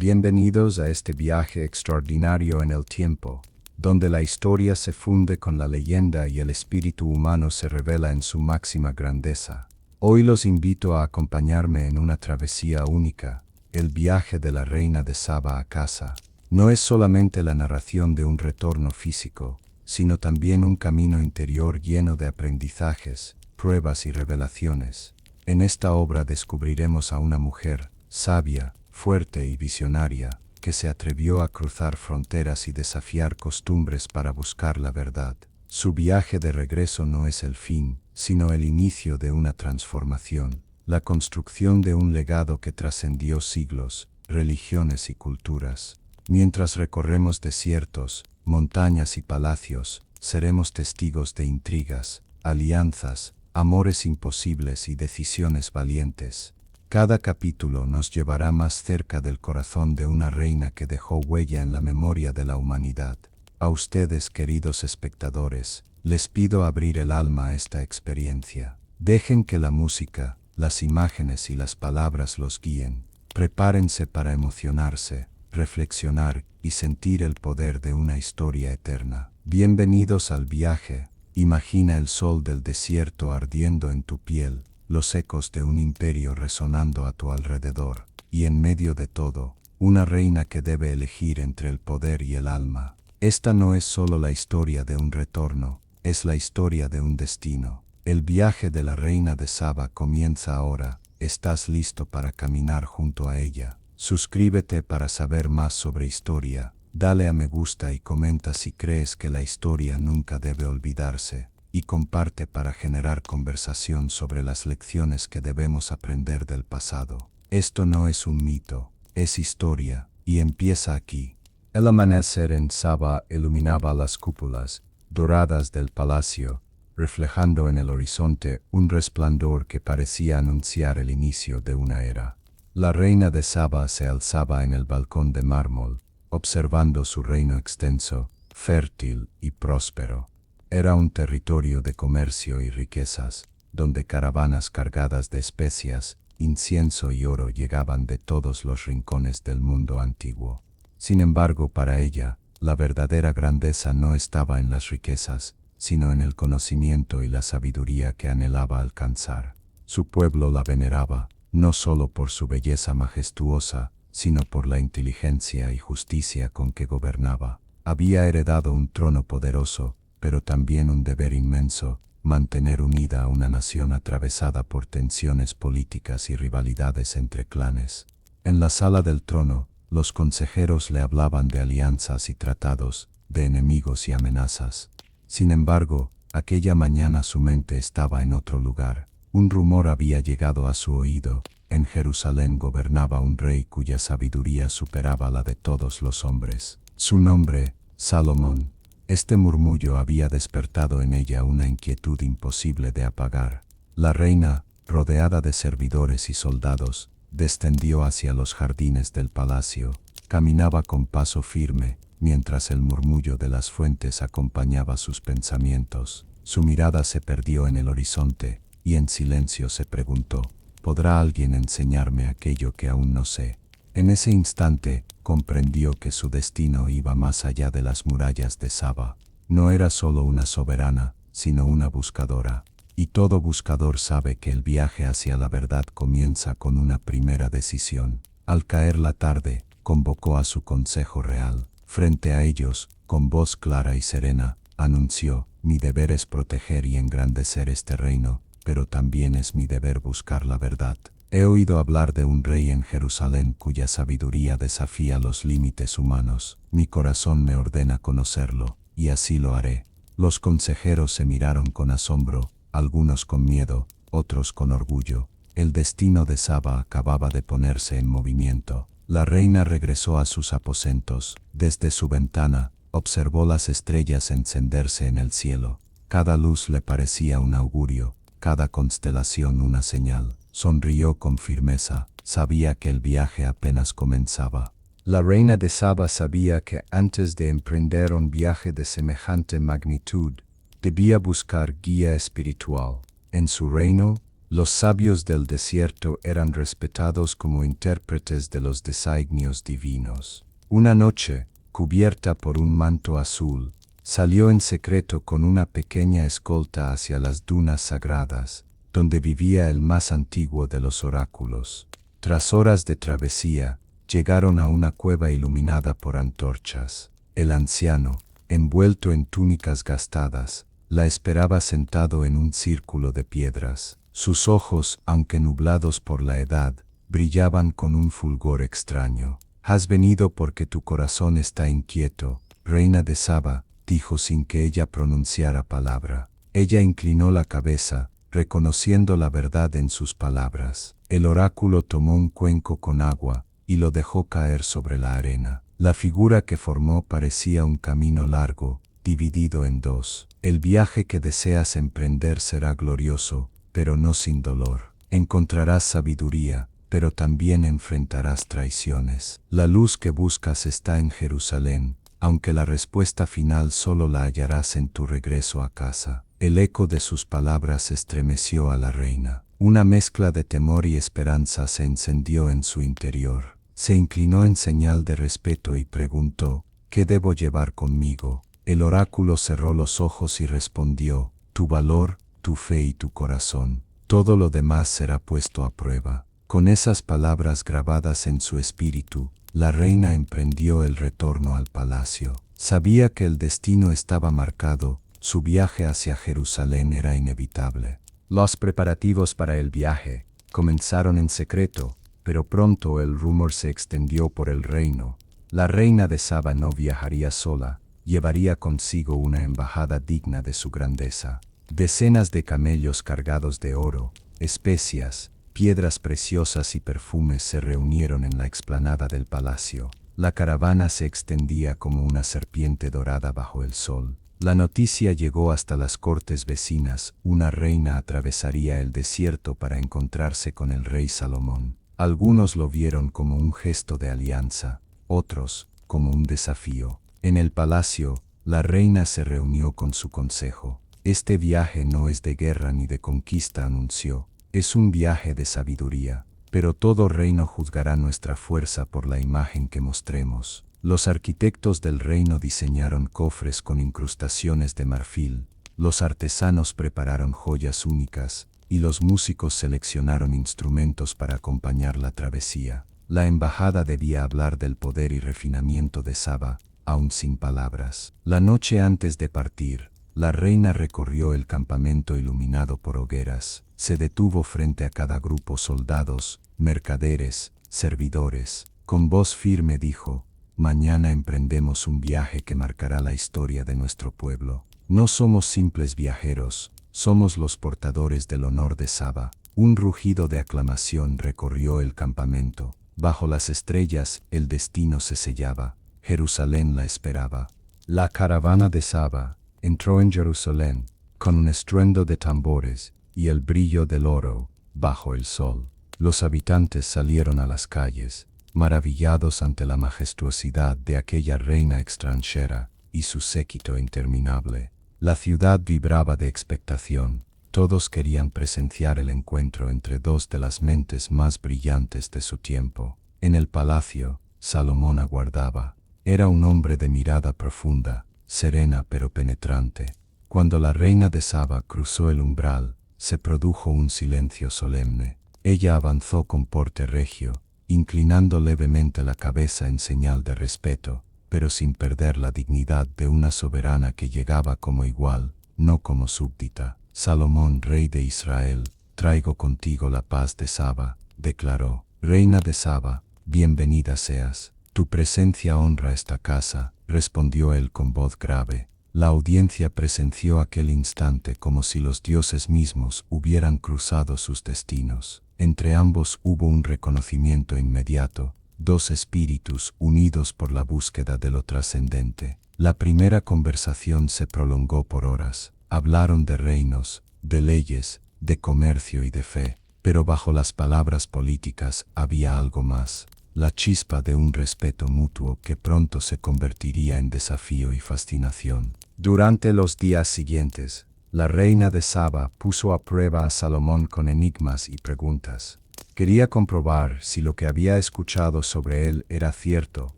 Bienvenidos a este viaje extraordinario en el tiempo, donde la historia se funde con la leyenda y el espíritu humano se revela en su máxima grandeza. Hoy los invito a acompañarme en una travesía única, el viaje de la reina de Saba a casa. No es solamente la narración de un retorno físico, sino también un camino interior lleno de aprendizajes, pruebas y revelaciones. En esta obra descubriremos a una mujer, sabia, fuerte y visionaria, que se atrevió a cruzar fronteras y desafiar costumbres para buscar la verdad. Su viaje de regreso no es el fin, sino el inicio de una transformación, la construcción de un legado que trascendió siglos, religiones y culturas. Mientras recorremos desiertos, montañas y palacios, seremos testigos de intrigas, alianzas, amores imposibles y decisiones valientes. Cada capítulo nos llevará más cerca del corazón de una reina que dejó huella en la memoria de la humanidad. A ustedes, queridos espectadores, les pido abrir el alma a esta experiencia. Dejen que la música, las imágenes y las palabras los guíen. Prepárense para emocionarse, reflexionar y sentir el poder de una historia eterna. Bienvenidos al viaje. Imagina el sol del desierto ardiendo en tu piel, los ecos de un imperio resonando a tu alrededor, y en medio de todo, una reina que debe elegir entre el poder y el alma. Esta no es solo la historia de un retorno, es la historia de un destino. El viaje de la reina de Saba comienza ahora. ¿Estás listo para caminar junto a ella? Suscríbete para saber más sobre historia, dale a me gusta y comenta si crees que la historia nunca debe olvidarse, y comparte para generar conversación sobre las lecciones que debemos aprender del pasado. Esto no es un mito, es historia, y empieza aquí. El amanecer en Saba iluminaba las cúpulas doradas del palacio, reflejando en el horizonte un resplandor que parecía anunciar el inicio de una era. La reina de Saba se alzaba en el balcón de mármol, observando su reino extenso, fértil y próspero. Era un territorio de comercio y riquezas, donde caravanas cargadas de especias, incienso y oro llegaban de todos los rincones del mundo antiguo. Sin embargo, para ella, la verdadera grandeza no estaba en las riquezas, sino en el conocimiento y la sabiduría que anhelaba alcanzar. Su pueblo la veneraba, no solo por su belleza majestuosa, sino por la inteligencia y justicia con que gobernaba. Había heredado un trono poderoso, pero también un deber inmenso, mantener unida a una nación atravesada por tensiones políticas y rivalidades entre clanes. En la sala del trono, los consejeros le hablaban de alianzas y tratados, de enemigos y amenazas. Sin embargo, aquella mañana su mente estaba en otro lugar. Un rumor había llegado a su oído. En Jerusalén gobernaba un rey cuya sabiduría superaba la de todos los hombres. Su nombre, Salomón. Este murmullo había despertado en ella una inquietud imposible de apagar. La reina, rodeada de servidores y soldados, descendió hacia los jardines del palacio. Caminaba con paso firme, mientras el murmullo de las fuentes acompañaba sus pensamientos. Su mirada se perdió en el horizonte, y en silencio se preguntó: ¿podrá alguien enseñarme aquello que aún no sé? En ese instante, comprendió que su destino iba más allá de las murallas de Saba. No era solo una soberana, sino una buscadora. Y todo buscador sabe que el viaje hacia la verdad comienza con una primera decisión. Al caer la tarde, convocó a su consejo real. Frente a ellos, con voz clara y serena, anunció: mi deber es proteger y engrandecer este reino, pero también es mi deber buscar la verdad. He oído hablar de un rey en Jerusalén cuya sabiduría desafía los límites humanos. Mi corazón me ordena conocerlo, y así lo haré. Los consejeros se miraron con asombro, algunos con miedo, otros con orgullo. El destino de Saba acababa de ponerse en movimiento. La reina regresó a sus aposentos. Desde su ventana, observó las estrellas encenderse en el cielo. Cada luz le parecía un augurio, cada constelación una señal. Sonrió con firmeza, sabía que el viaje apenas comenzaba. La reina de Saba sabía que antes de emprender un viaje de semejante magnitud, debía buscar guía espiritual. En su reino, Los sabios del desierto eran respetados como intérpretes de los designios divinos. Una noche, cubierta por un manto azul, salió en secreto con una pequeña escolta hacia las dunas sagradas, donde vivía el más antiguo de los oráculos. Tras horas de travesía, llegaron a una cueva iluminada por antorchas. El anciano, envuelto en túnicas gastadas, la esperaba sentado en un círculo de piedras. Sus ojos, aunque nublados por la edad, brillaban con un fulgor extraño. «Has venido porque tu corazón está inquieto, reina de Saba», dijo sin que ella pronunciara palabra. Ella inclinó la cabeza, reconociendo la verdad en sus palabras. El oráculo tomó un cuenco con agua y lo dejó caer sobre la arena. La figura que formó parecía un camino largo, dividido en dos. «El viaje que deseas emprender será glorioso, pero no sin dolor. Encontrarás sabiduría, pero también enfrentarás traiciones. La luz que buscas está en Jerusalén, aunque la respuesta final solo la hallarás en tu regreso a casa». El eco de sus palabras estremeció a la reina. Una mezcla de temor y esperanza se encendió en su interior. Se inclinó en señal de respeto y preguntó: «¿Qué debo llevar conmigo?». El oráculo cerró los ojos y respondió: «Tu valor, tu fe y tu corazón. Todo lo demás será puesto a prueba». Con esas palabras grabadas en su espíritu, la reina emprendió el retorno al palacio. Sabía que el destino estaba marcado, su viaje hacia Jerusalén era inevitable. Los preparativos para el viaje comenzaron en secreto, pero pronto el rumor se extendió por el reino. La reina de Saba no viajaría sola, llevaría consigo una embajada digna de su grandeza. Decenas de camellos cargados de oro, especias, piedras preciosas y perfumes se reunieron en la explanada del palacio. La caravana se extendía como una serpiente dorada bajo el sol. La noticia llegó hasta las cortes vecinas: una reina atravesaría el desierto para encontrarse con el rey Salomón. Algunos lo vieron como un gesto de alianza, otros como un desafío. En el palacio, la reina se reunió con su consejo. «Este viaje no es de guerra ni de conquista», anunció. «Es un viaje de sabiduría, pero todo reino juzgará nuestra fuerza por la imagen que mostremos». Los arquitectos del reino diseñaron cofres con incrustaciones de marfil, los artesanos prepararon joyas únicas, y los músicos seleccionaron instrumentos para acompañar la travesía. La embajada debía hablar del poder y refinamiento de Saba, aún sin palabras. La noche antes de partir, la reina recorrió el campamento iluminado por hogueras. Se detuvo frente a cada grupo: soldados, mercaderes, servidores. Con voz firme dijo: «Mañana emprendemos un viaje que marcará la historia de nuestro pueblo. No somos simples viajeros, somos los portadores del honor de Saba». Un rugido de aclamación recorrió el campamento. Bajo las estrellas, el destino se sellaba. Jerusalén la esperaba. La caravana de Saba entró en Jerusalén con un estruendo de tambores y el brillo del oro bajo el sol. Los habitantes salieron a las calles, maravillados ante la majestuosidad de aquella reina extranjera y su séquito interminable. La ciudad vibraba de expectación. Todos querían presenciar el encuentro entre dos de las mentes más brillantes de su tiempo. En el palacio, Salomón aguardaba. Era un hombre de mirada profunda, serena pero penetrante. Cuando la reina de Saba cruzó el umbral, se produjo un silencio solemne. Ella avanzó con porte regio, inclinando levemente la cabeza en señal de respeto, pero sin perder la dignidad de una soberana que llegaba como igual, no como súbdita. «Salomón, rey de Israel, traigo contigo la paz de Saba», declaró. «Reina de Saba, bienvenida seas. Tu presencia honra esta casa», respondió él con voz grave. La audiencia presenció aquel instante como si los dioses mismos hubieran cruzado sus destinos. Entre ambos hubo un reconocimiento inmediato, dos espíritus unidos por la búsqueda de lo trascendente. La primera conversación se prolongó por horas. Hablaron de reinos, de leyes, de comercio y de fe, pero bajo las palabras políticas había algo más: la chispa de un respeto mutuo que pronto se convertiría en desafío y fascinación. Durante los días siguientes, La reina de Saba puso a prueba a Salomón con enigmas y preguntas. Quería comprobar si lo que había escuchado sobre él era cierto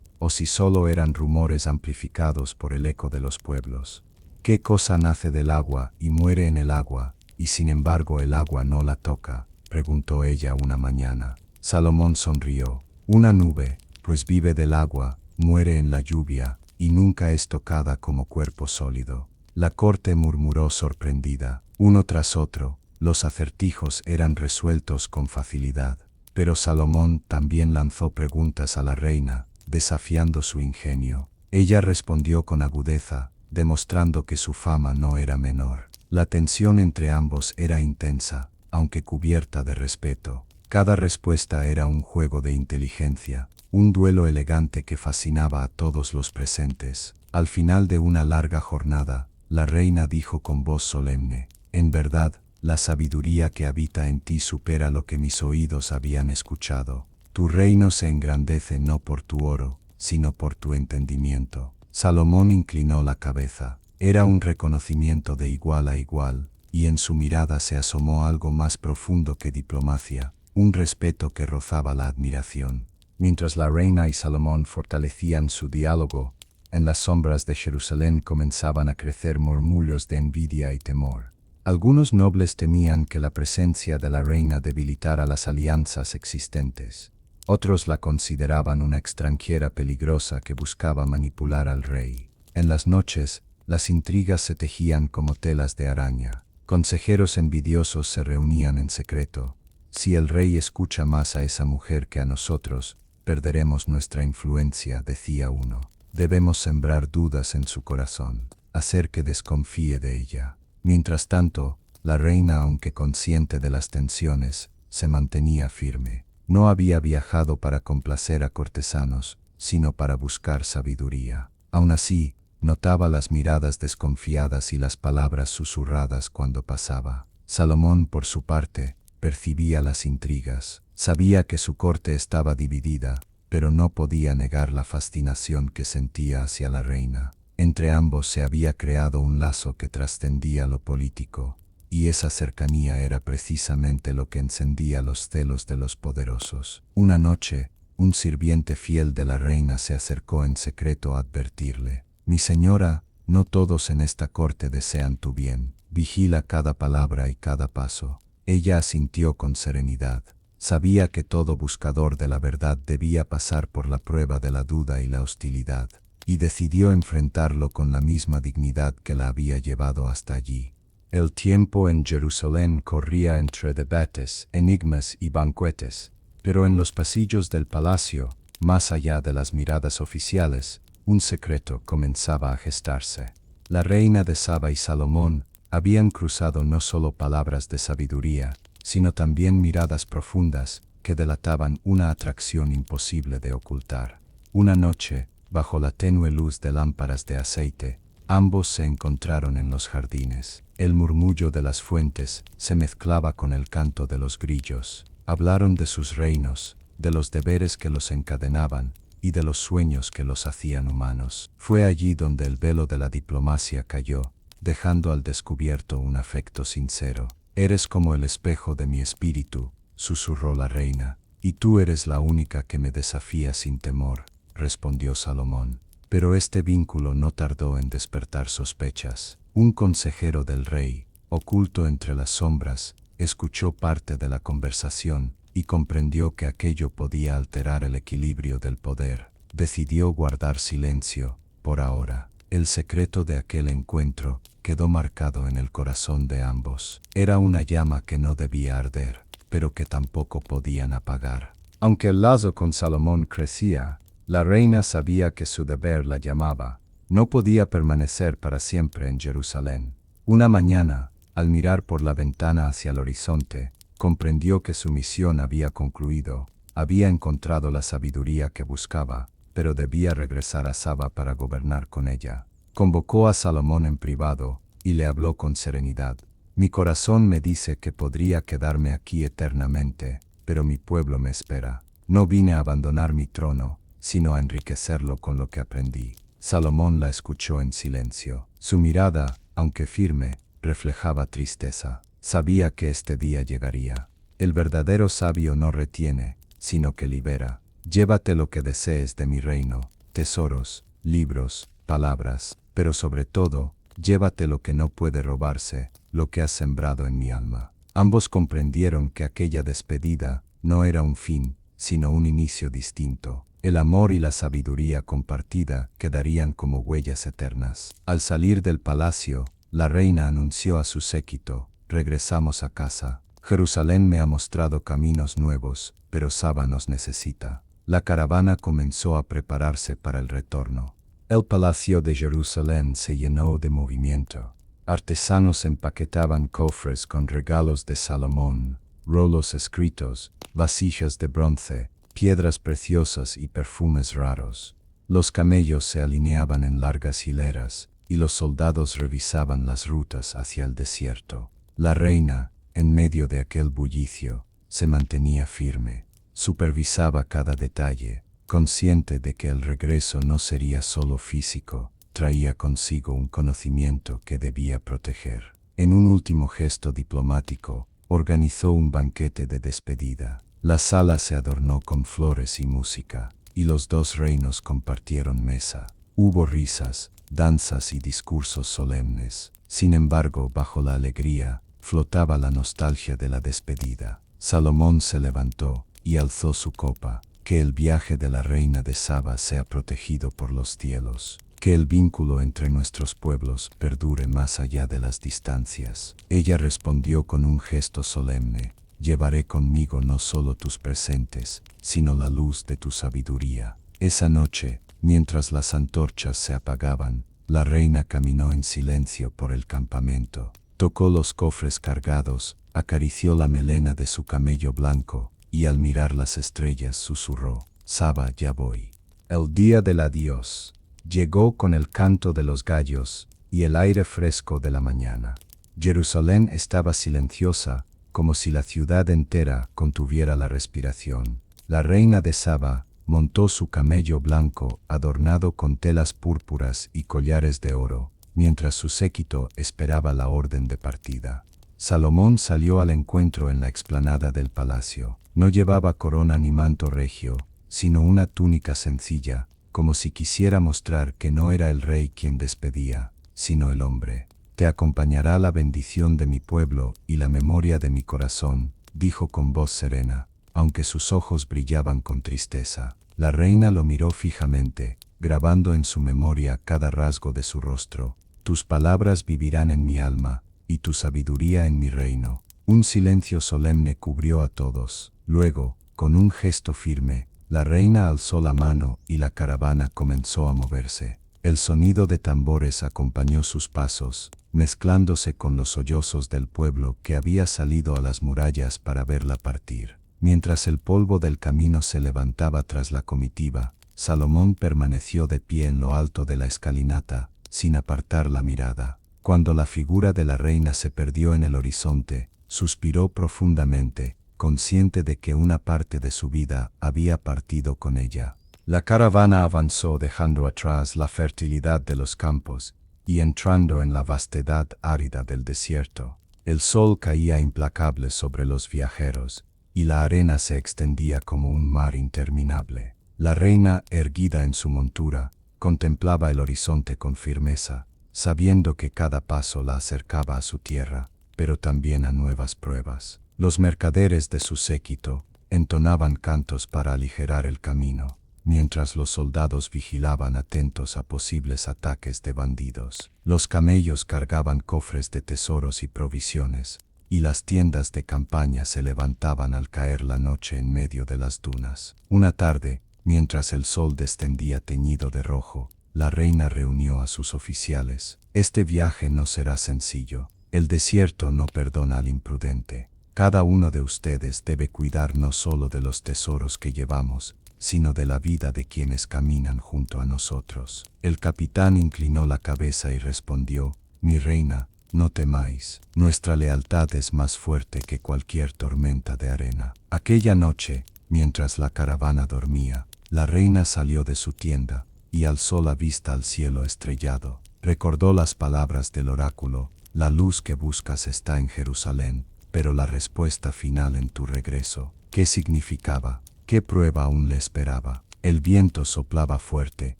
o si solo eran rumores amplificados por el eco de los pueblos. ¿Qué cosa nace del agua y muere en el agua, y sin embargo el agua no la toca?, preguntó ella una mañana. Salomón sonrió. Una nube, pues vive del agua, muere en la lluvia, y nunca es tocada como cuerpo sólido. La corte murmuró sorprendida. Uno tras otro, los acertijos eran resueltos con facilidad. Pero Salomón también lanzó preguntas a la reina, desafiando su ingenio. Ella respondió con agudeza, demostrando que su fama no era menor. La tensión entre ambos era intensa, aunque cubierta de respeto. Cada respuesta era un juego de inteligencia, un duelo elegante que fascinaba a todos los presentes. Al final de una larga jornada, la reina dijo con voz solemne: «En verdad, la sabiduría que habita en ti supera lo que mis oídos habían escuchado. Tu reino se engrandece no por tu oro, sino por tu entendimiento». Salomón inclinó la cabeza. Era un reconocimiento de igual a igual, y en su mirada se asomó algo más profundo que diplomacia, un respeto que rozaba la admiración. Mientras la reina y Salomón fortalecían su diálogo, en las sombras de Jerusalén comenzaban a crecer murmullos de envidia y temor. Algunos nobles temían que la presencia de la reina debilitara las alianzas existentes. Otros la consideraban una extranjera peligrosa que buscaba manipular al rey. En las noches, las intrigas se tejían como telas de araña. Consejeros envidiosos se reunían en secreto. «Si el rey escucha más a esa mujer que a nosotros, perderemos nuestra influencia», decía uno. «Debemos sembrar dudas en su corazón, hacer que desconfíe de ella». Mientras tanto, la reina, aunque consciente de las tensiones, se mantenía firme. No había viajado para complacer a cortesanos, sino para buscar sabiduría. Aún así, notaba las miradas desconfiadas y las palabras susurradas cuando pasaba. Salomón, por su parte, percibía las intrigas. Sabía que su corte estaba dividida, pero no podía negar la fascinación que sentía hacia la reina. Entre ambos se había creado un lazo que trascendía lo político, y esa cercanía era precisamente lo que encendía los celos de los poderosos. Una noche, un sirviente fiel de la reina se acercó en secreto a advertirle: «Mi señora, no todos en esta corte desean tu bien. Vigila cada palabra y cada paso». Ella asintió con serenidad. Sabía que todo buscador de la verdad debía pasar por la prueba de la duda y la hostilidad, y decidió enfrentarlo con la misma dignidad que la había llevado hasta allí. El tiempo en Jerusalén corría entre debates, enigmas y banquetes, pero en los pasillos del palacio, más allá de las miradas oficiales, un secreto comenzaba a gestarse. La reina de Saba y Salomón habían cruzado no solo palabras de sabiduría, sino también miradas profundas que delataban una atracción imposible de ocultar. Una noche, bajo la tenue luz de lámparas de aceite, ambos se encontraron en los jardines. El murmullo de las fuentes se mezclaba con el canto de los grillos. Hablaron de sus reinos, de los deberes que los encadenaban y de los sueños que los hacían humanos. Fue allí donde el velo de la diplomacia cayó, dejando al descubierto un afecto sincero. «Eres como el espejo de mi espíritu», susurró la reina, «y tú eres la única que me desafía sin temor», respondió Salomón. Pero este vínculo no tardó en despertar sospechas. Un consejero del rey, oculto entre las sombras, escuchó parte de la conversación y comprendió que aquello podía alterar el equilibrio del poder. Decidió guardar silencio, por ahora. El secreto de aquel encuentro quedó marcado en el corazón de ambos. Era una llama que no debía arder, pero que tampoco podían apagar. Aunque el lazo con Salomón crecía, la reina sabía que su deber la llamaba. No podía permanecer para siempre en Jerusalén. Una mañana, al mirar por la ventana hacia el horizonte, comprendió que su misión había concluido. Había encontrado la sabiduría que buscaba, pero debía regresar a Saba para gobernar con ella. Convocó a Salomón en privado y le habló con serenidad. «Mi corazón me dice que podría quedarme aquí eternamente, pero mi pueblo me espera. No vine a abandonar mi trono, sino a enriquecerlo con lo que aprendí». Salomón la escuchó en silencio. Su mirada, aunque firme, reflejaba tristeza. Sabía que este día llegaría. El verdadero sabio no retiene, sino que libera. Llévate lo que desees de mi reino, tesoros, libros, palabras, pero sobre todo, llévate lo que no puede robarse, lo que has sembrado en mi alma. Ambos comprendieron que aquella despedida no era un fin, sino un inicio distinto. El amor y la sabiduría compartida quedarían como huellas eternas. Al salir del palacio, la reina anunció a su séquito: regresamos a casa. Jerusalén me ha mostrado caminos nuevos, pero Saba nos necesita. La caravana comenzó a prepararse para el retorno. El palacio de Jerusalén se llenó de movimiento. Artesanos empaquetaban cofres con regalos de Salomón, rolos escritos, vasijas de bronce, piedras preciosas y perfumes raros. Los camellos se alineaban en largas hileras, y los soldados revisaban las rutas hacia el desierto. La reina, en medio de aquel bullicio, se mantenía firme. Supervisaba cada detalle, consciente de que el regreso no sería solo físico, traía consigo un conocimiento que debía proteger. En un último gesto diplomático, organizó un banquete de despedida. La sala se adornó con flores y música, y los dos reinos compartieron mesa. Hubo risas, danzas y discursos solemnes. Sin embargo, bajo la alegría, flotaba la nostalgia de la despedida. Salomón se levantó y alzó su copa. Que el viaje de la reina de Saba sea protegido por los cielos. Que el vínculo entre nuestros pueblos perdure más allá de las distancias. Ella respondió con un gesto solemne: llevaré conmigo no solo tus presentes, sino la luz de tu sabiduría. Esa noche, mientras las antorchas se apagaban, la reina caminó en silencio por el campamento. Tocó los cofres cargados, acarició la melena de su camello blanco, y al mirar las estrellas susurró: Saba, ya voy. El día del adiós llegó con el canto de los gallos y el aire fresco de la mañana. Jerusalén estaba silenciosa, como si la ciudad entera contuviera la respiración. La reina de Saba montó su camello blanco adornado con telas púrpuras y collares de oro, mientras su séquito esperaba la orden de partida. Salomón salió al encuentro en la explanada del palacio. No llevaba corona ni manto regio, sino una túnica sencilla, como si quisiera mostrar que no era el rey quien despedía, sino el hombre. Te acompañará la bendición de mi pueblo y la memoria de mi corazón, dijo con voz serena, aunque sus ojos brillaban con tristeza. La reina lo miró fijamente, grabando en su memoria cada rasgo de su rostro. Tus palabras vivirán en mi alma, y tu sabiduría en mi reino. Un silencio solemne cubrió a todos. Luego, con un gesto firme, la reina alzó la mano y la caravana comenzó a moverse. El sonido de tambores acompañó sus pasos, mezclándose con los sollozos del pueblo que había salido a las murallas para verla partir. Mientras el polvo del camino se levantaba tras la comitiva, Salomón permaneció de pie en lo alto de la escalinata, sin apartar la mirada. Cuando la figura de la reina se perdió en el horizonte, suspiró profundamente, consciente de que una parte de su vida había partido con ella. La caravana avanzó dejando atrás la fertilidad de los campos y entrando en la vastedad árida del desierto. El sol caía implacable sobre los viajeros y la arena se extendía como un mar interminable. La reina, erguida en su montura, contemplaba el horizonte con firmeza, sabiendo que cada paso la acercaba a su tierra, pero también a nuevas pruebas. Los mercaderes de su séquito entonaban cantos para aligerar el camino, mientras los soldados vigilaban atentos a posibles ataques de bandidos. Los camellos cargaban cofres de tesoros y provisiones, y las tiendas de campaña se levantaban al caer la noche en medio de las dunas. Una tarde, mientras el sol descendía teñido de rojo, la reina reunió a sus oficiales. Este viaje no será sencillo. El desierto no perdona al imprudente. Cada uno de ustedes debe cuidar no solo de los tesoros que llevamos, sino de la vida de quienes caminan junto a nosotros. El capitán inclinó la cabeza y respondió: mi reina, no temáis, nuestra lealtad es más fuerte que cualquier tormenta de arena. Aquella noche, mientras la caravana dormía, la reina salió de su tienda y alzó la vista al cielo estrellado. Recordó las palabras del oráculo: La luz que buscas está en Jerusalén, pero la respuesta final en tu regreso. ¿Qué significaba? ¿Qué prueba aún le esperaba? El viento soplaba fuerte,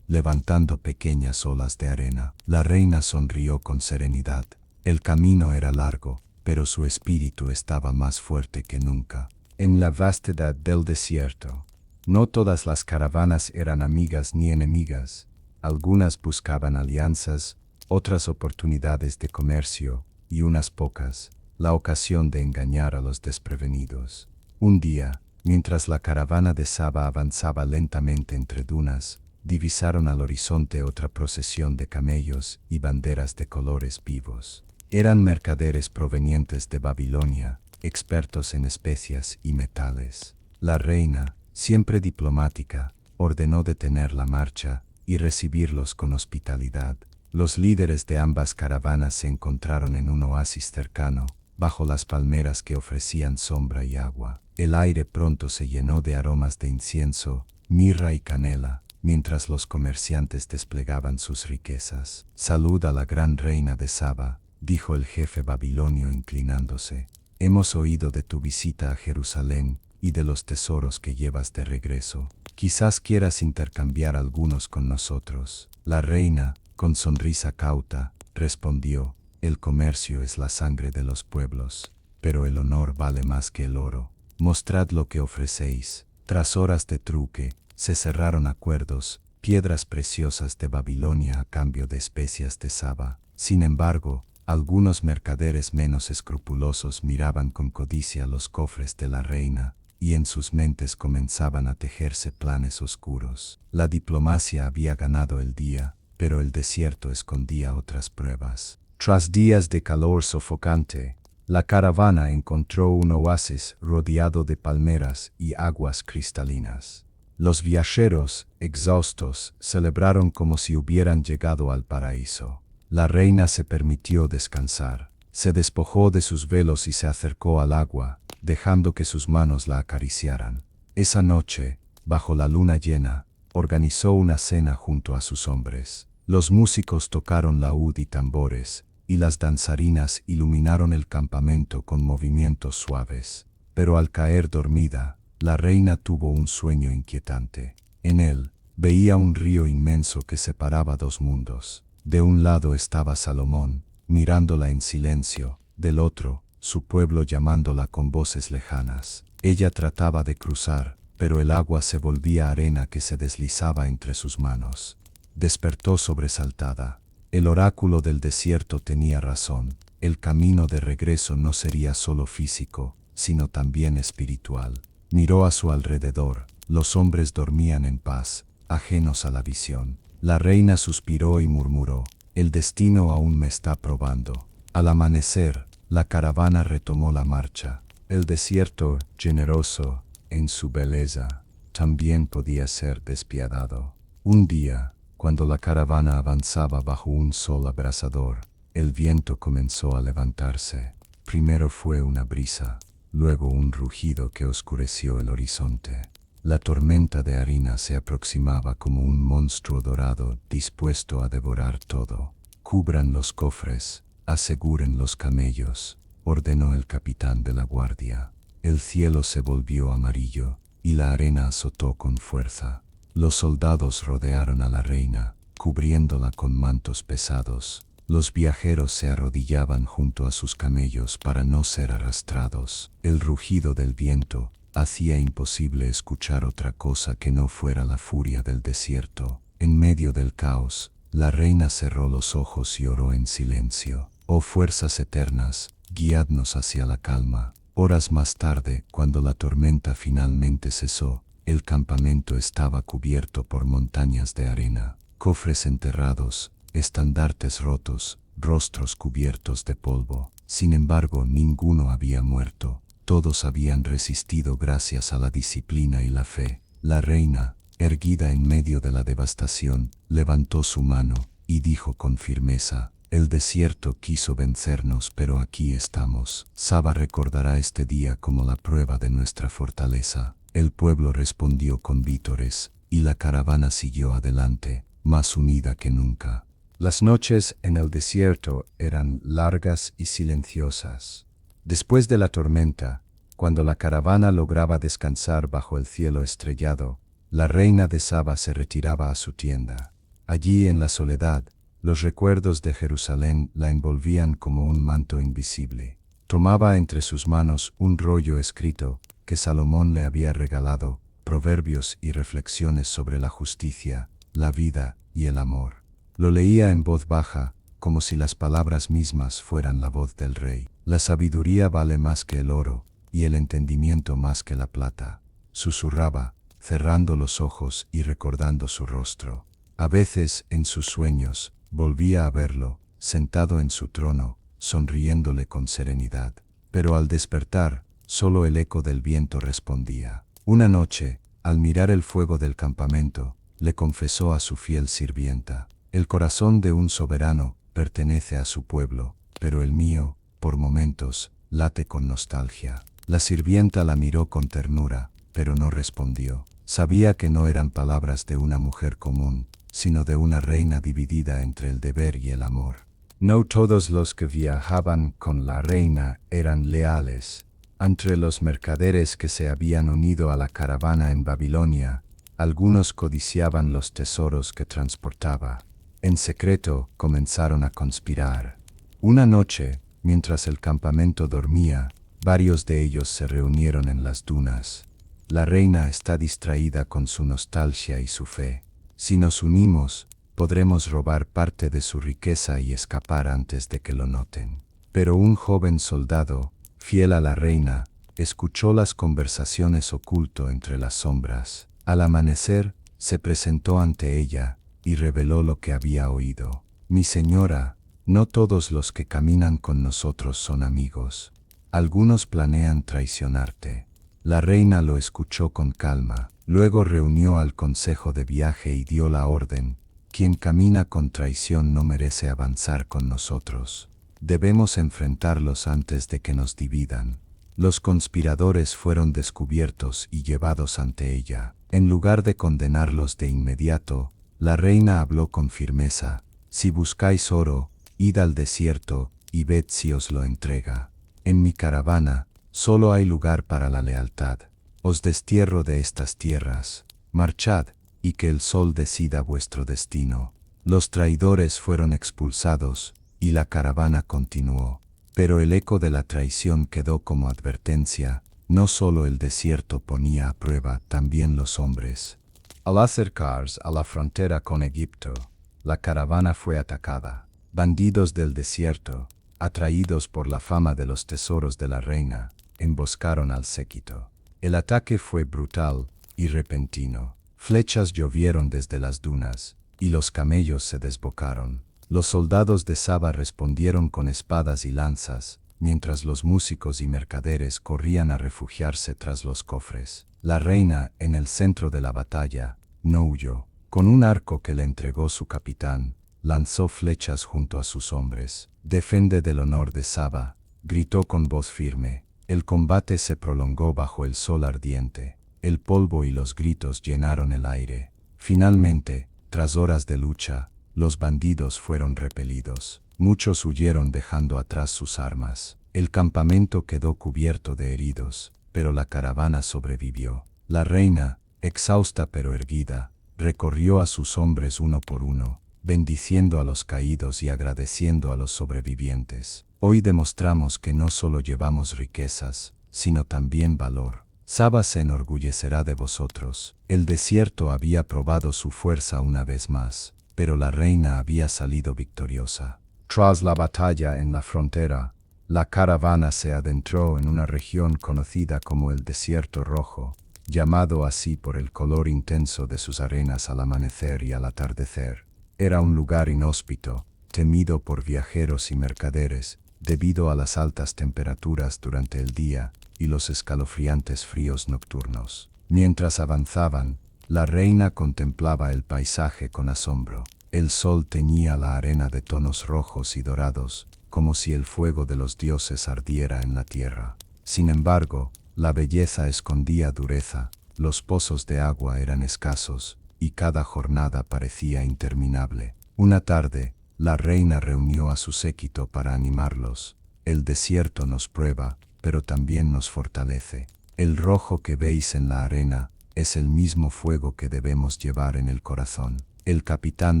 levantando pequeñas olas de arena. La reina sonrió con serenidad. El camino era largo, pero su espíritu estaba más fuerte que nunca. En la vastedad del desierto, no todas las caravanas eran amigas ni enemigas. Algunas buscaban alianzas, otras oportunidades de comercio, y unas pocas, la ocasión de engañar a los desprevenidos. Un día, mientras la caravana de Saba avanzaba lentamente entre dunas, divisaron al horizonte otra procesión de camellos y banderas de colores vivos. Eran mercaderes provenientes de Babilonia, expertos en especias y metales. La reina, siempre diplomática, ordenó detener la marcha y recibirlos con hospitalidad. Los líderes de ambas caravanas se encontraron en un oasis cercano, bajo las palmeras que ofrecían sombra y agua. El aire pronto se llenó de aromas de incienso, mirra y canela, mientras los comerciantes desplegaban sus riquezas. «Salud a la gran reina de Saba», dijo el jefe babilonio inclinándose. «Hemos oído de tu visita a Jerusalén y de los tesoros que llevas de regreso. Quizás quieras intercambiar algunos con nosotros». La reina, con sonrisa cauta, respondió: «El comercio es la sangre de los pueblos, pero el honor vale más que el oro. Mostrad lo que ofrecéis». Tras horas de truque, se cerraron acuerdos, piedras preciosas de Babilonia a cambio de especias de Saba. Sin embargo, algunos mercaderes menos escrupulosos miraban con codicia los cofres de la reina, y en sus mentes comenzaban a tejerse planes oscuros. La diplomacia había ganado el día, pero el desierto escondía otras pruebas. Tras días de calor sofocante, la caravana encontró un oasis rodeado de palmeras y aguas cristalinas. Los viajeros, exhaustos, celebraron como si hubieran llegado al paraíso. La reina se permitió descansar. Se despojó de sus velos y se acercó al agua, dejando que sus manos la acariciaran. Esa noche, bajo la luna llena, organizó una cena junto a sus hombres. Los músicos tocaron laúd y tambores, y las danzarinas iluminaron el campamento con movimientos suaves. Pero al caer dormida, la reina tuvo un sueño inquietante. En él, veía un río inmenso que separaba dos mundos. De un lado estaba Salomón, mirándola en silencio; del otro, su pueblo llamándola con voces lejanas. Ella trataba de cruzar, pero el agua se volvía arena que se deslizaba entre sus manos. Despertó sobresaltada. El oráculo del desierto tenía razón. El camino de regreso no sería solo físico, sino también espiritual. Miró a su alrededor. Los hombres dormían en paz, ajenos a la visión. La reina suspiró y murmuró: «El destino aún me está probando». Al amanecer, la caravana retomó la marcha. El desierto, generoso en su belleza, también podía ser despiadado. Un día, cuando la caravana avanzaba bajo un sol abrasador, el viento comenzó a levantarse. Primero fue una brisa, luego un rugido que oscureció el horizonte. La tormenta de harina se aproximaba como un monstruo dorado dispuesto a devorar todo. «Cubran los cofres, aseguren los camellos», ordenó el capitán de la guardia. El cielo se volvió amarillo, y la arena azotó con fuerza. Los soldados rodearon a la reina, cubriéndola con mantos pesados. Los viajeros se arrodillaban junto a sus camellos para no ser arrastrados. El rugido del viento hacía imposible escuchar otra cosa que no fuera la furia del desierto. En medio del caos, la reina cerró los ojos y oró en silencio. «Oh fuerzas eternas, guiadnos hacia la calma». Horas más tarde, cuando la tormenta finalmente cesó, el campamento estaba cubierto por montañas de arena, cofres enterrados, estandartes rotos, rostros cubiertos de polvo. Sin embargo, ninguno había muerto. Todos habían resistido gracias a la disciplina y la fe. La reina, erguida en medio de la devastación, levantó su mano y dijo con firmeza: «El desierto quiso vencernos, pero aquí estamos. Saba recordará este día como la prueba de nuestra fortaleza». El pueblo respondió con vítores, y la caravana siguió adelante, más unida que nunca. Las noches en el desierto eran largas y silenciosas. Después de la tormenta, cuando la caravana lograba descansar bajo el cielo estrellado, la reina de Saba se retiraba a su tienda. Allí en la soledad, los recuerdos de Jerusalén la envolvían como un manto invisible. Tomaba entre sus manos un rollo escrito que Salomón le había regalado, proverbios y reflexiones sobre la justicia, la vida y el amor. Lo leía en voz baja, como si las palabras mismas fueran la voz del rey. La sabiduría vale más que el oro, y el entendimiento más que la plata. Susurraba, cerrando los ojos y recordando su rostro. A veces, en sus sueños, volvía a verlo, sentado en su trono, sonriéndole con serenidad. Pero al despertar, solo el eco del viento respondía. Una noche, al mirar el fuego del campamento, le confesó a su fiel sirvienta: el corazón de un soberano pertenece a su pueblo, pero el mío, por momentos, late con nostalgia. La sirvienta la miró con ternura, pero no respondió. Sabía que no eran palabras de una mujer común, sino de una reina dividida entre el deber y el amor. No todos los que viajaban con la reina eran leales. Entre los mercaderes que se habían unido a la caravana en Babilonia, algunos codiciaban los tesoros que transportaba. En secreto comenzaron a conspirar. Una noche, mientras el campamento dormía, varios de ellos se reunieron en las dunas. La reina está distraída con su nostalgia y su fe. Si nos unimos, podremos robar parte de su riqueza y escapar antes de que lo noten. Pero un joven soldado, fiel a la reina, escuchó las conversaciones oculto entre las sombras. Al amanecer, se presentó ante ella y reveló lo que había oído. Mi señora, no todos los que caminan con nosotros son amigos. Algunos planean traicionarte. La reina lo escuchó con calma, luego reunió al consejo de viaje y dio la orden: quien camina con traición no merece avanzar con nosotros. Debemos enfrentarlos antes de que nos dividan. Los conspiradores fueron descubiertos y llevados ante ella. En lugar de condenarlos de inmediato, la reina habló con firmeza: si buscáis oro, id al desierto y ved si os lo entrega. En mi caravana, solo hay lugar para la lealtad. Os destierro de estas tierras. Marchad, y que el sol decida vuestro destino. Los traidores fueron expulsados, y la caravana continuó. Pero el eco de la traición quedó como advertencia. No solo el desierto ponía a prueba, también los hombres. Al acercarse a la frontera con Egipto, la caravana fue atacada. Bandidos del desierto, atraídos por la fama de los tesoros de la reina, emboscaron al séquito. El ataque fue brutal y repentino. Flechas llovieron desde las dunas, y los camellos se desbocaron. Los soldados de Saba respondieron con espadas y lanzas, mientras los músicos y mercaderes corrían a refugiarse tras los cofres. La reina, en el centro de la batalla, no huyó. Con un arco que le entregó su capitán, lanzó flechas junto a sus hombres. «Defende del honor de Saba», gritó con voz firme. El combate se prolongó bajo el sol ardiente. El polvo y los gritos llenaron el aire. Finalmente, tras horas de lucha, los bandidos fueron repelidos. Muchos huyeron dejando atrás sus armas. El campamento quedó cubierto de heridos, pero la caravana sobrevivió. La reina, exhausta pero erguida, recorrió a sus hombres uno por uno, bendiciendo a los caídos y agradeciendo a los sobrevivientes. Hoy demostramos que no solo llevamos riquezas, sino también valor. Saba se enorgullecerá de vosotros. El desierto había probado su fuerza una vez más, pero la reina había salido victoriosa. Tras la batalla en la frontera, la caravana se adentró en una región conocida como el Desierto Rojo, llamado así por el color intenso de sus arenas al amanecer y al atardecer. Era un lugar inhóspito, temido por viajeros y mercaderes, debido a las altas temperaturas durante el día y los escalofriantes fríos nocturnos. Mientras avanzaban, la reina contemplaba el paisaje con asombro. El sol teñía la arena de tonos rojos y dorados, como si el fuego de los dioses ardiera en la tierra. Sin embargo, la belleza escondía dureza, los pozos de agua eran escasos, y cada jornada parecía interminable. Una tarde, la reina reunió a su séquito para animarlos. El desierto nos prueba, pero también nos fortalece. El rojo que veis en la arena es el mismo fuego que debemos llevar en el corazón. El capitán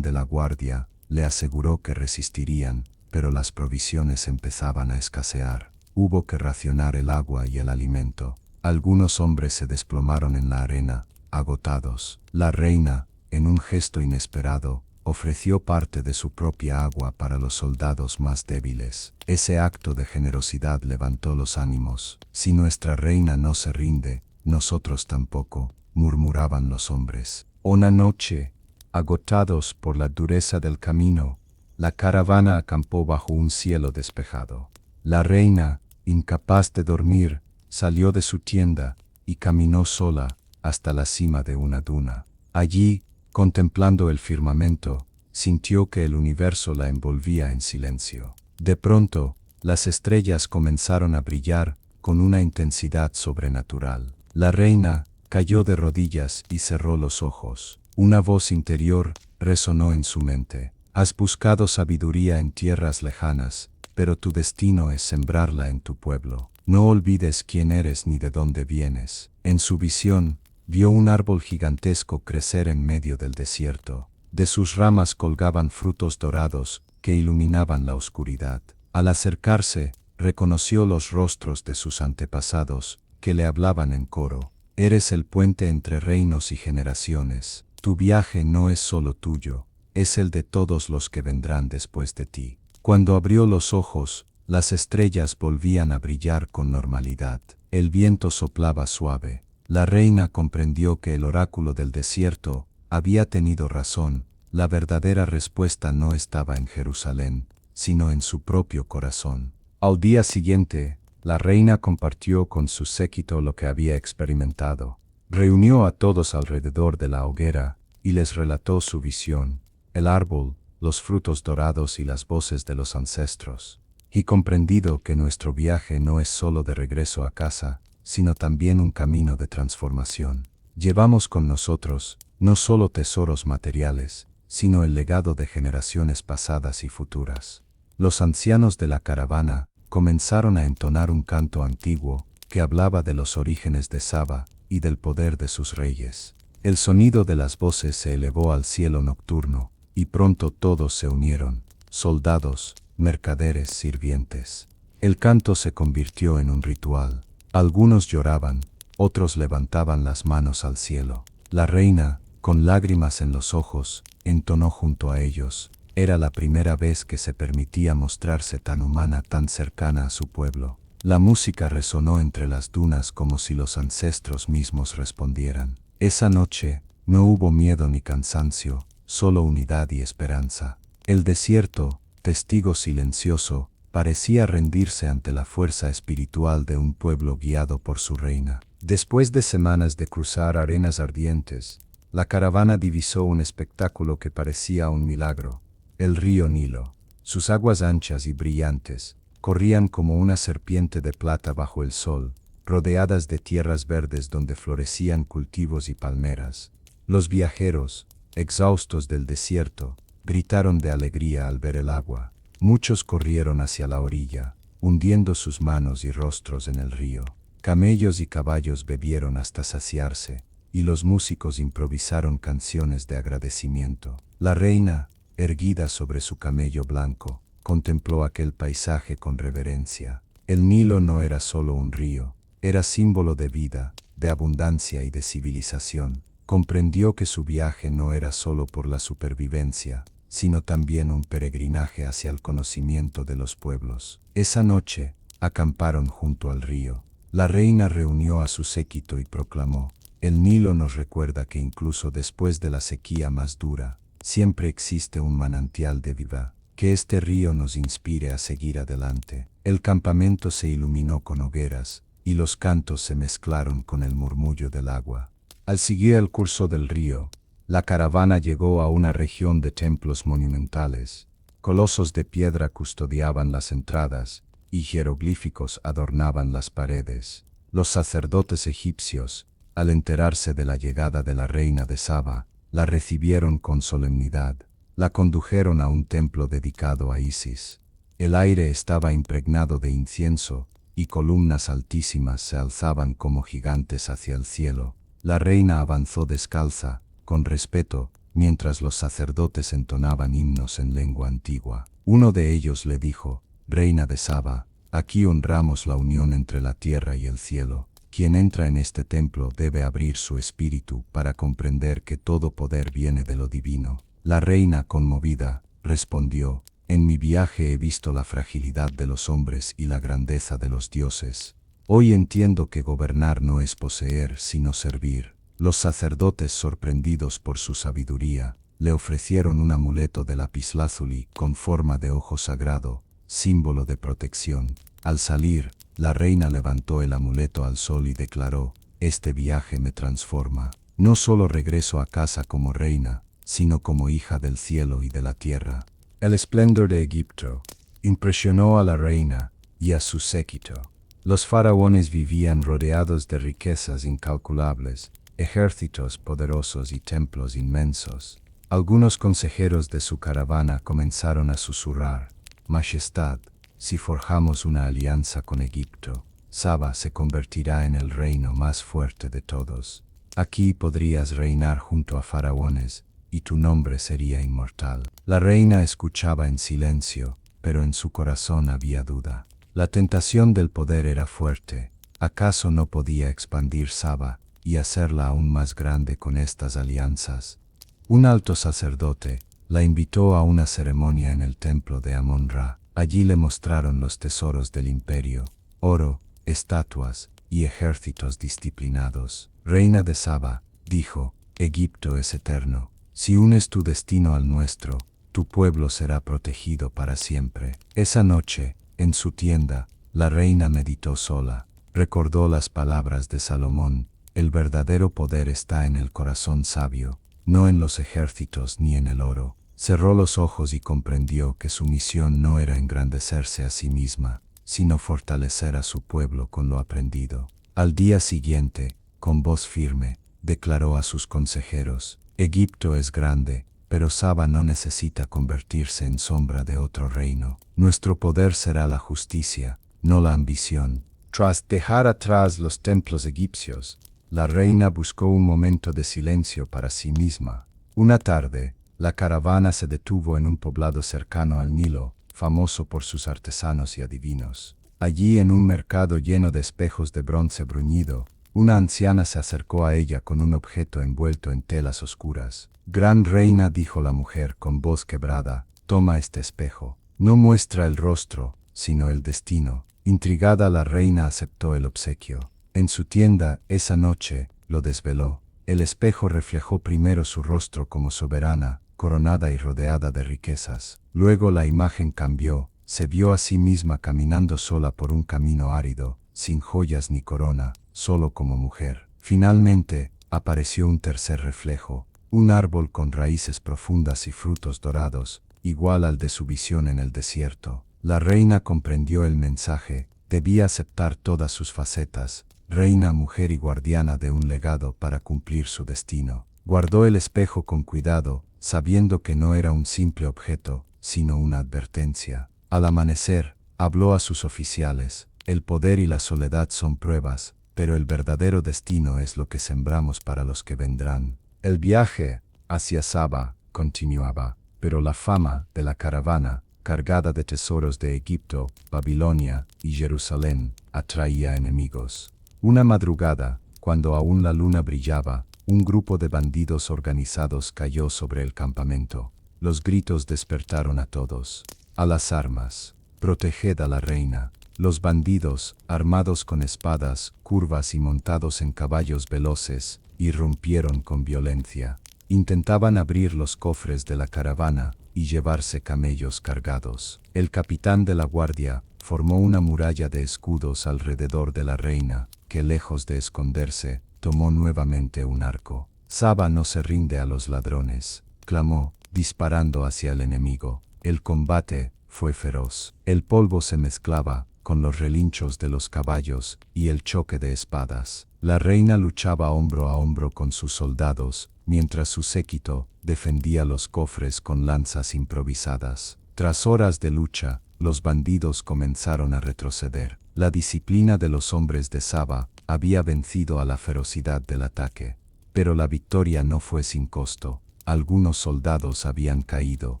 de la guardia le aseguró que resistirían, pero las provisiones empezaban a escasear. Hubo que racionar el agua y el alimento. Algunos hombres se desplomaron en la arena, agotados. La reina, en un gesto inesperado, ofreció parte de su propia agua para los soldados más débiles. Ese acto de generosidad levantó los ánimos. Si nuestra reina no se rinde, nosotros tampoco, murmuraban los hombres. Una noche, agotados por la dureza del camino, la caravana acampó bajo un cielo despejado. La reina, incapaz de dormir, salió de su tienda y caminó sola hasta la cima de una duna. Allí, contemplando el firmamento, sintió que el universo la envolvía en silencio. De pronto, las estrellas comenzaron a brillar con una intensidad sobrenatural. La reina cayó de rodillas y cerró los ojos. Una voz interior resonó en su mente. Has buscado sabiduría en tierras lejanas, pero tu destino es sembrarla en tu pueblo. No olvides quién eres ni de dónde vienes. En su visión, vio un árbol gigantesco crecer en medio del desierto. De sus ramas colgaban frutos dorados que iluminaban la oscuridad. Al acercarse, reconoció los rostros de sus antepasados, que le hablaban en coro. Eres el puente entre reinos y generaciones. Tu viaje no es solo tuyo, es el de todos los que vendrán después de ti. Cuando abrió los ojos, las estrellas volvían a brillar con normalidad. El viento soplaba suave. La reina comprendió que el oráculo del desierto había tenido razón. La verdadera respuesta no estaba en Jerusalén, sino en su propio corazón. Al día siguiente, la reina compartió con su séquito lo que había experimentado. Reunió a todos alrededor de la hoguera y les relató su visión, el árbol, los frutos dorados y las voces de los ancestros. Y comprendido que nuestro viaje no es solo de regreso a casa, sino también un camino de transformación. Llevamos con nosotros no solo tesoros materiales, sino el legado de generaciones pasadas y futuras. Los ancianos de la caravana comenzaron a entonar un canto antiguo que hablaba de los orígenes de Saba y del poder de sus reyes. El sonido de las voces se elevó al cielo nocturno, y pronto todos se unieron, soldados, mercaderes, sirvientes. El canto se convirtió en un ritual. Algunos lloraban, otros levantaban las manos al cielo. La reina, con lágrimas en los ojos, entonó junto a ellos. Era la primera vez que se permitía mostrarse tan humana, tan cercana a su pueblo. La música resonó entre las dunas como si los ancestros mismos respondieran. Esa noche, no hubo miedo ni cansancio, solo unidad y esperanza. El desierto, testigo silencioso, parecía rendirse ante la fuerza espiritual de un pueblo guiado por su reina. Después de semanas de cruzar arenas ardientes, la caravana divisó un espectáculo que parecía un milagro. El río Nilo. Sus aguas anchas y brillantes corrían como una serpiente de plata bajo el sol, rodeadas de tierras verdes donde florecían cultivos y palmeras. Los viajeros, exhaustos del desierto, gritaron de alegría al ver el agua. Muchos corrieron hacia la orilla, hundiendo sus manos y rostros en el río. Camellos y caballos bebieron hasta saciarse, y los músicos improvisaron canciones de agradecimiento. La reina, erguida sobre su camello blanco, contempló aquel paisaje con reverencia. El Nilo no era solo un río, era símbolo de vida, de abundancia y de civilización. Comprendió que su viaje no era solo por la supervivencia, sino también un peregrinaje hacia el conocimiento de los pueblos. Esa noche, acamparon junto al río. La reina reunió a su séquito y proclamó: el Nilo nos recuerda que incluso después de la sequía más dura, siempre existe un manantial de vida. Que este río nos inspire a seguir adelante. El campamento se iluminó con hogueras, y los cantos se mezclaron con el murmullo del agua. Al seguir el curso del río, la caravana llegó a una región de templos monumentales. Colosos de piedra custodiaban las entradas, y jeroglíficos adornaban las paredes. Los sacerdotes egipcios, al enterarse de la llegada de la reina de Saba, la recibieron con solemnidad. La condujeron a un templo dedicado a Isis. El aire estaba impregnado de incienso, y columnas altísimas se alzaban como gigantes hacia el cielo. La reina avanzó descalza, con respeto, mientras los sacerdotes entonaban himnos en lengua antigua. Uno de ellos le dijo: «Reina de Saba, aquí honramos la unión entre la tierra y el cielo. Quien entra en este templo debe abrir su espíritu para comprender que todo poder viene de lo divino». La reina, conmovida, respondió: «En mi viaje he visto la fragilidad de los hombres y la grandeza de los dioses. Hoy entiendo que gobernar no es poseer, sino servir». Los sacerdotes, sorprendidos por su sabiduría, le ofrecieron un amuleto de lapislázuli con forma de ojo sagrado, símbolo de protección. Al salir, la reina levantó el amuleto al sol y declaró: «Este viaje me transforma. No solo regreso a casa como reina, sino como hija del cielo y de la tierra». El esplendor de Egipto impresionó a la reina y a su séquito. Los faraones vivían rodeados de riquezas incalculables, ejércitos poderosos y templos inmensos. Algunos consejeros de su caravana comenzaron a susurrar: «Majestad, si forjamos una alianza con Egipto, Saba se convertirá en el reino más fuerte de todos. Aquí podrías reinar junto a faraones, y tu nombre sería inmortal». La reina escuchaba en silencio, pero en su corazón había duda. La tentación del poder era fuerte. ¿Acaso no podía expandir Saba y hacerla aún más grande con estas alianzas? Un alto sacerdote la invitó a una ceremonia en el templo de Amon-Ra. Allí le mostraron los tesoros del imperio: oro, estatuas y ejércitos disciplinados. «Reina de Saba», dijo, «Egipto es eterno. Si unes tu destino al nuestro, tu pueblo será protegido para siempre». Esa noche, en su tienda, la reina meditó sola. Recordó las palabras de Salomón: «El verdadero poder está en el corazón sabio, no en los ejércitos ni en el oro». Cerró los ojos y comprendió que su misión no era engrandecerse a sí misma, sino fortalecer a su pueblo con lo aprendido. Al día siguiente, con voz firme, declaró a sus consejeros: «Egipto es grande, pero Saba no necesita convertirse en sombra de otro reino. Nuestro poder será la justicia, no la ambición». Tras dejar atrás los templos egipcios, la reina buscó un momento de silencio para sí misma. Una tarde, la caravana se detuvo en un poblado cercano al Nilo, famoso por sus artesanos y adivinos. Allí, en un mercado lleno de espejos de bronce bruñido, una anciana se acercó a ella con un objeto envuelto en telas oscuras. «Gran reina», dijo la mujer con voz quebrada, «toma este espejo. No muestra el rostro, sino el destino». Intrigada, la reina aceptó el obsequio. En su tienda, esa noche, lo desveló. El espejo reflejó primero su rostro como soberana, coronada y rodeada de riquezas. Luego la imagen cambió, se vio a sí misma caminando sola por un camino árido, sin joyas ni corona, solo como mujer. Finalmente, apareció un tercer reflejo, un árbol con raíces profundas y frutos dorados, igual al de su visión en el desierto. La reina comprendió el mensaje: debía aceptar todas sus facetas, reina, mujer y guardiana de un legado para cumplir su destino. Guardó el espejo con cuidado, sabiendo que no era un simple objeto, sino una advertencia. Al amanecer, habló a sus oficiales: «El poder y la soledad son pruebas, pero el verdadero destino es lo que sembramos para los que vendrán». El viaje hacia Saba continuaba, pero la fama de la caravana, cargada de tesoros de Egipto, Babilonia y Jerusalén, atraía enemigos. Una madrugada, cuando aún la luna brillaba, un grupo de bandidos organizados cayó sobre el campamento. Los gritos despertaron a todos. «A las armas! Proteged a la reina». Los bandidos, armados con espadas, curvas y montados en caballos veloces, irrumpieron con violencia. Intentaban abrir los cofres de la caravana y llevarse camellos cargados. El capitán de la guardia formó una muralla de escudos alrededor de la reina, que lejos de esconderse, tomó nuevamente un arco. «Saba no se rinde a los ladrones», clamó, disparando hacia el enemigo. El combate fue feroz. El polvo se mezclaba con los relinchos de los caballos y el choque de espadas. La reina luchaba hombro a hombro con sus soldados, mientras su séquito defendía los cofres con lanzas improvisadas. Tras horas de lucha, los bandidos comenzaron a retroceder. La disciplina de los hombres de Saba había vencido a la ferocidad del ataque. Pero la victoria no fue sin costo. Algunos soldados habían caído,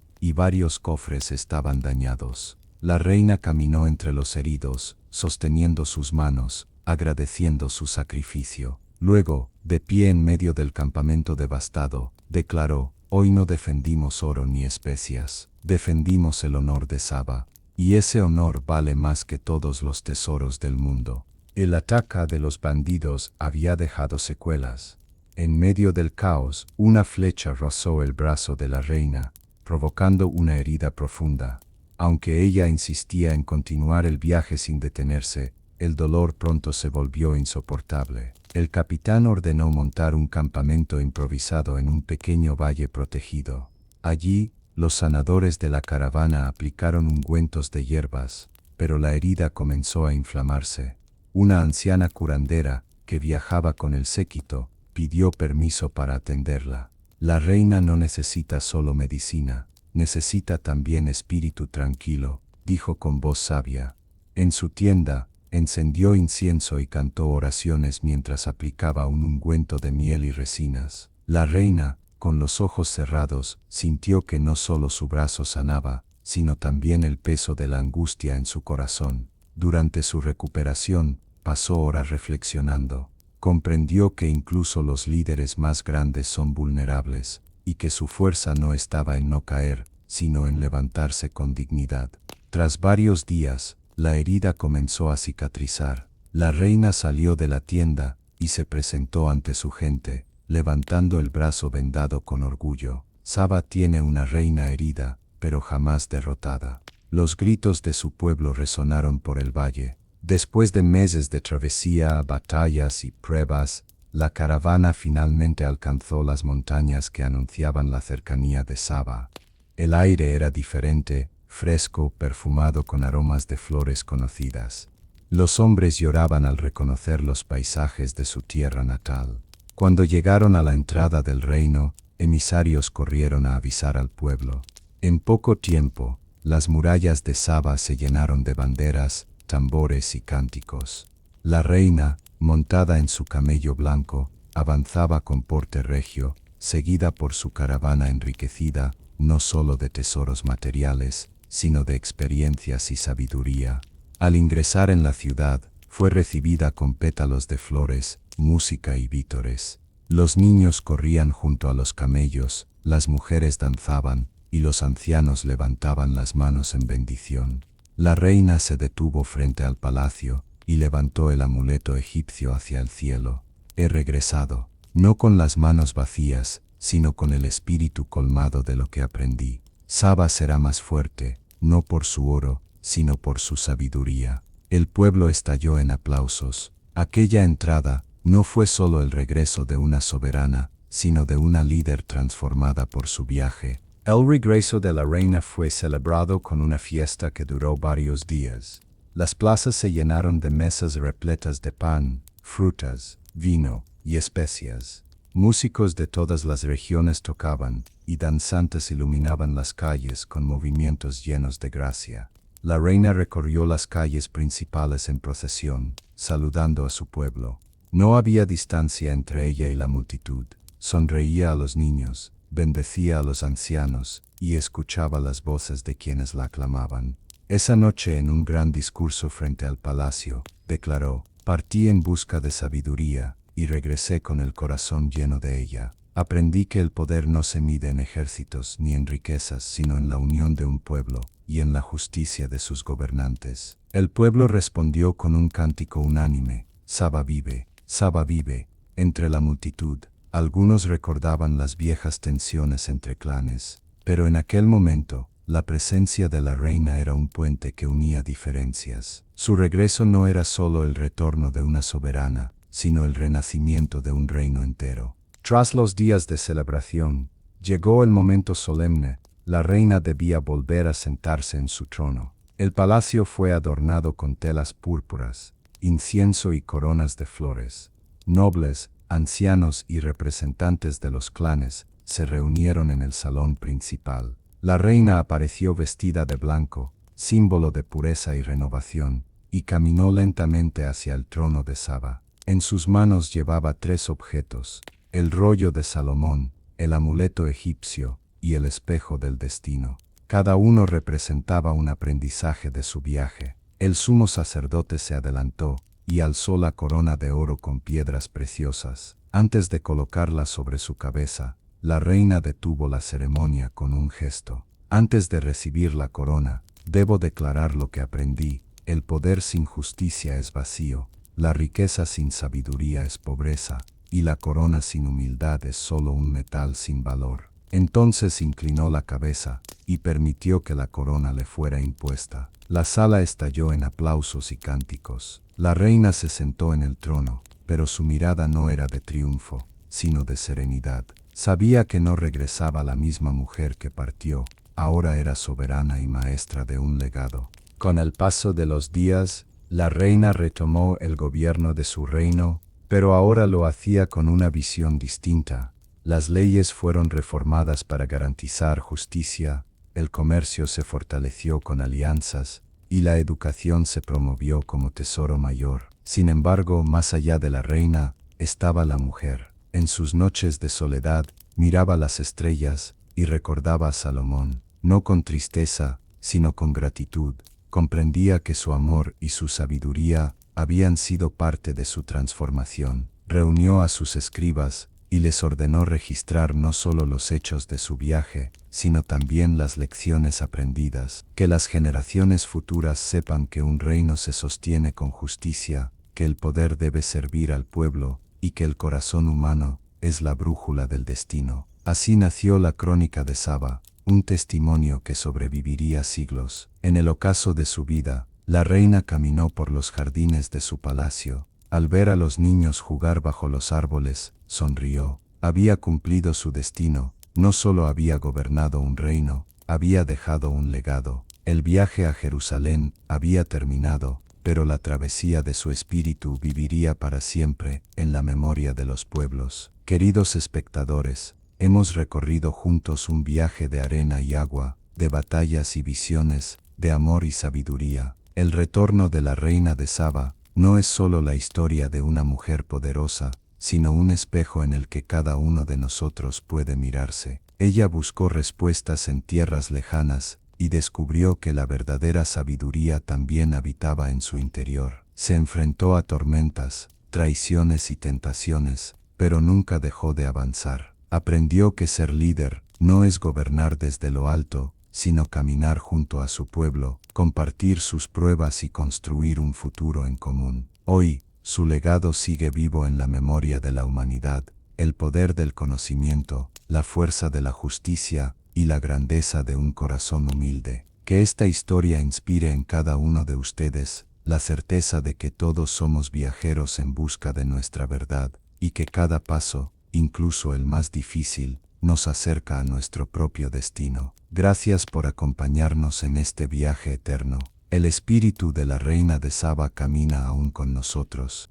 y varios cofres estaban dañados. La reina caminó entre los heridos, sosteniendo sus manos, agradeciendo su sacrificio. Luego, de pie en medio del campamento devastado, declaró: «Hoy no defendimos oro ni especias, defendimos el honor de Saba, y ese honor vale más que todos los tesoros del mundo». El ataque de los bandidos había dejado secuelas. En medio del caos, una flecha rozó el brazo de la reina, provocando una herida profunda. Aunque ella insistía en continuar el viaje sin detenerse, el dolor pronto se volvió insoportable. El capitán ordenó montar un campamento improvisado en un pequeño valle protegido. Allí, los sanadores de la caravana aplicaron ungüentos de hierbas, pero la herida comenzó a inflamarse. Una anciana curandera, que viajaba con el séquito, pidió permiso para atenderla. La reina no necesita solo medicina, necesita también espíritu tranquilo, dijo con voz sabia. En su tienda, encendió incienso y cantó oraciones mientras aplicaba un ungüento de miel y resinas. La reina, con los ojos cerrados, sintió que no solo su brazo sanaba, sino también el peso de la angustia en su corazón. Durante su recuperación, pasó horas reflexionando. Comprendió que incluso los líderes más grandes son vulnerables, y que su fuerza no estaba en no caer, sino en levantarse con dignidad. Tras varios días, la herida comenzó a cicatrizar. La reina salió de la tienda y se presentó ante su gente, levantando el brazo vendado con orgullo. Saba tiene una reina herida, pero jamás derrotada. Los gritos de su pueblo resonaron por el valle. Después de meses de travesía, batallas y pruebas, la caravana finalmente alcanzó las montañas que anunciaban la cercanía de Saba. El aire era diferente, fresco, perfumado con aromas de flores conocidas. Los hombres lloraban al reconocer los paisajes de su tierra natal. Cuando llegaron a la entrada del reino, emisarios corrieron a avisar al pueblo. En poco tiempo, las murallas de Saba se llenaron de banderas, tambores y cánticos. La reina, montada en su camello blanco, avanzaba con porte regio, seguida por su caravana enriquecida, no solo de tesoros materiales, sino de experiencias y sabiduría. Al ingresar en la ciudad, fue recibida con pétalos de flores, música y vítores. Los niños corrían junto a los camellos, las mujeres danzaban, y los ancianos levantaban las manos en bendición. La reina se detuvo frente al palacio, y levantó el amuleto egipcio hacia el cielo. He regresado, no con las manos vacías, sino con el espíritu colmado de lo que aprendí. Saba será más fuerte, no por su oro, sino por su sabiduría. El pueblo estalló en aplausos. Aquella entrada no fue solo el regreso de una soberana, sino de una líder transformada por su viaje. El regreso de la reina fue celebrado con una fiesta que duró varios días. Las plazas se llenaron de mesas repletas de pan, frutas, vino y especias. Músicos de todas las regiones tocaban, y danzantes iluminaban las calles con movimientos llenos de gracia. La reina recorrió las calles principales en procesión, saludando a su pueblo. No había distancia entre ella y la multitud. Sonreía a los niños, bendecía a los ancianos, y escuchaba las voces de quienes la aclamaban. Esa noche, en un gran discurso frente al palacio, declaró: «Partí en busca de sabiduría, y regresé con el corazón lleno de ella. Aprendí que el poder no se mide en ejércitos ni en riquezas, sino en la unión de un pueblo, y en la justicia de sus gobernantes». El pueblo respondió con un cántico unánime: «Saba vive, Saba vive». Entre la multitud, algunos recordaban las viejas tensiones entre clanes, pero en aquel momento, la presencia de la reina era un puente que unía diferencias. Su regreso no era solo el retorno de una soberana, sino el renacimiento de un reino entero. Tras los días de celebración, llegó el momento solemne. La reina debía volver a sentarse en su trono. El palacio fue adornado con telas púrpuras, incienso y coronas de flores. Nobles, ancianos y representantes de los clanes se reunieron en el salón principal. La reina apareció vestida de blanco, símbolo de pureza y renovación, y caminó lentamente hacia el trono de Saba. En sus manos llevaba 3 objetos: el rollo de Salomón, el amuleto egipcio y el espejo del destino. Cada uno representaba un aprendizaje de su viaje. El sumo sacerdote se adelantó y alzó la corona de oro con piedras preciosas. Antes de colocarla sobre su cabeza, la reina detuvo la ceremonia con un gesto. Antes de recibir la corona, debo declarar lo que aprendí: el poder sin justicia es vacío, la riqueza sin sabiduría es pobreza, y la corona sin humildad es solo un metal sin valor. Entonces inclinó la cabeza y permitió que la corona le fuera impuesta. La sala estalló en aplausos y cánticos. La reina se sentó en el trono, pero su mirada no era de triunfo, sino de serenidad. Sabía que no regresaba la misma mujer que partió, ahora era soberana y maestra de un legado. Con el paso de los días, la reina retomó el gobierno de su reino, pero ahora lo hacía con una visión distinta. Las leyes fueron reformadas para garantizar justicia, el comercio se fortaleció con alianzas, y la educación se promovió como tesoro mayor. Sin embargo, más allá de la reina, estaba la mujer. En sus noches de soledad, miraba las estrellas y recordaba a Salomón, no con tristeza, sino con gratitud. Comprendía que su amor y su sabiduría habían sido parte de su transformación. Reunió a sus escribas y les ordenó registrar no solo los hechos de su viaje, sino también las lecciones aprendidas. Que las generaciones futuras sepan que un reino se sostiene con justicia, que el poder debe servir al pueblo, y que el corazón humano es la brújula del destino. Así nació la Crónica de Saba, un testimonio que sobreviviría siglos. En el ocaso de su vida, la reina caminó por los jardines de su palacio. Al ver a los niños jugar bajo los árboles, sonrió. Había cumplido su destino, no solo había gobernado un reino, había dejado un legado. El viaje a Jerusalén había terminado, pero la travesía de su espíritu viviría para siempre en la memoria de los pueblos. Queridos espectadores, hemos recorrido juntos un viaje de arena y agua, de batallas y visiones, de amor y sabiduría. El retorno de la reina de Saba no es solo la historia de una mujer poderosa, sino un espejo en el que cada uno de nosotros puede mirarse. Ella buscó respuestas en tierras lejanas y descubrió que la verdadera sabiduría también habitaba en su interior. Se enfrentó a tormentas, traiciones y tentaciones, pero nunca dejó de avanzar. Aprendió que ser líder no es gobernar desde lo alto, sino caminar junto a su pueblo, compartir sus pruebas y construir un futuro en común. Hoy, su legado sigue vivo en la memoria de la humanidad: el poder del conocimiento, la fuerza de la justicia y la grandeza de un corazón humilde. Que esta historia inspire en cada uno de ustedes la certeza de que todos somos viajeros en busca de nuestra verdad, y que cada paso, incluso el más difícil, nos acerca a nuestro propio destino. Gracias por acompañarnos en este viaje eterno. El espíritu de la reina de Saba camina aún con nosotros.